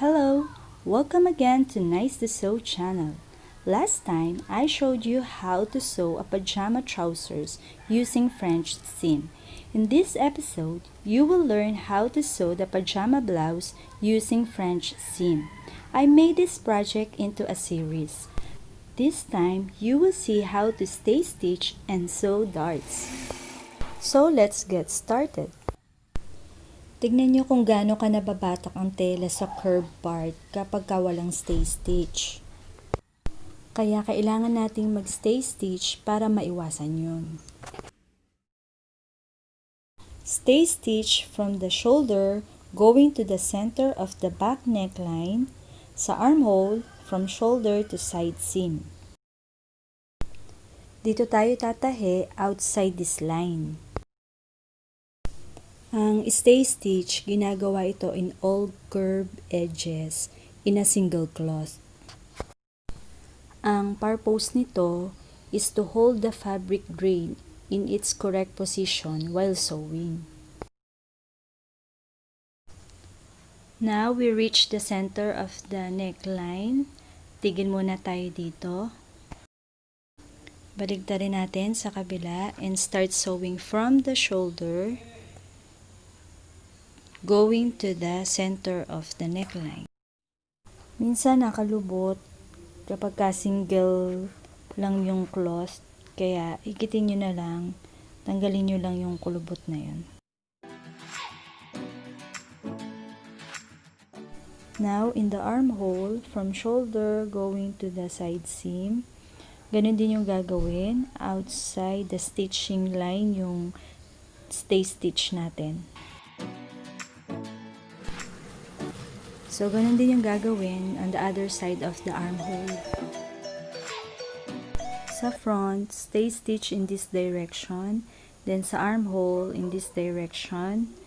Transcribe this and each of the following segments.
Hello, welcome again to Nice to Sew channel. Last time, I showed you how to sew a pajama trousers using French seam. In this episode, you will learn how to sew the pajama blouse using French seam. I made this project into a series. This time, you will see how to stay stitch and sew darts. So let's get started. Tignan nyo kung gaano ka nababatak ang tela sa curve part kapag walang stay stitch. Kaya kailangan nating mag-stay stitch para maiwasan yun. Stay stitch from the shoulder going to the center of the back neckline, sa armhole from shoulder to side seam. Dito tayo tatahi outside this line. Ang stay stitch, ginagawa ito in all curved edges in a single cloth. Ang purpose nito is to hold the fabric drain in its correct position while sewing. Now we reach the center of the neckline. Tigil muna tayo dito. Baligtarin natin sa kabila and start sewing from the shoulder going to the center of the neckline. Minsan nakalubot kapag single lang yung cloth, kaya higitin nyo na lang, tanggalin nyo lang yung kulubot na yun. Now, in the armhole, from shoulder going to the side seam, ganun din yung gagawin, outside the stitching line yung stay stitch natin. So, ganun din yung gagawin on the other side of the armhole. Sa front, stay stitch in this direction. Then, sa armhole, in this direction.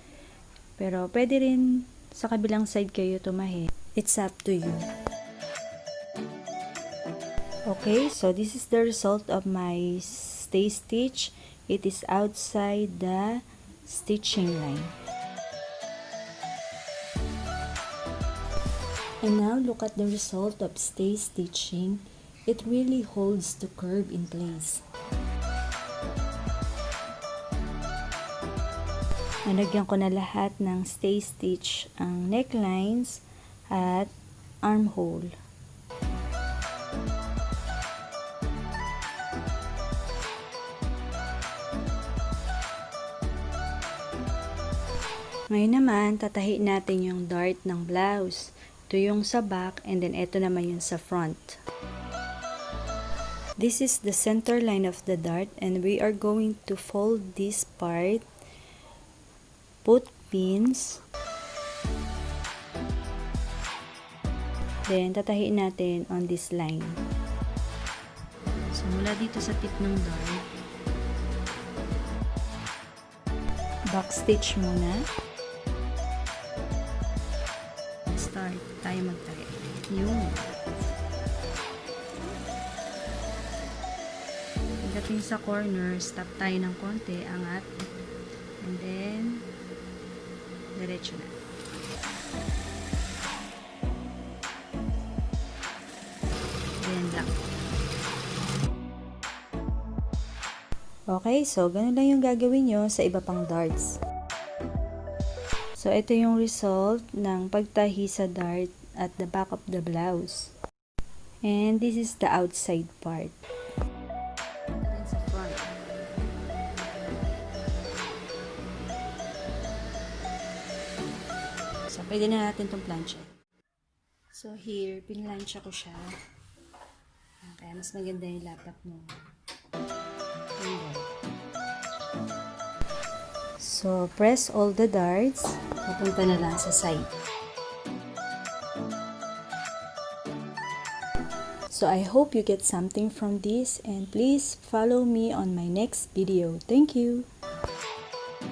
Pero, pwede rin sa kabilang side kayo tumahi. It's up to you. Okay, so this is the result of my stay stitch. It is outside the stitching line. And now look at the result of stay stitching. It really holds the curve in place. Nalagyan ko na lahat ng stay stitch ang necklines at armhole. Ngayon naman, tatahi natin yung dart ng blouse. Ito yung sa back, and then ito naman yung sa front. This is the center line of the dart, and we are going to fold this part, put pins, then tatahiin natin on this line. So, mula dito sa tip ng dart, back stitch muna. Start tayo magtahi. Yun. Pagdating sa corner, stop tayo ng konti, angat, and then diretso na. Then lock. Okay, so ganun lang yung gagawin nyo sa iba pang darts. So, ito yung result ng pagtahi sa dart at the back of the blouse. And this is the outside part. Sa front. So, pwede na natin itong plancha. So, here, pinlansya ko siya. Kaya mas maganda yung lapat mo. So, press all the darts. Papunta na lang sa side. So, I hope you get something from this, and please follow me on my next video. Thank you!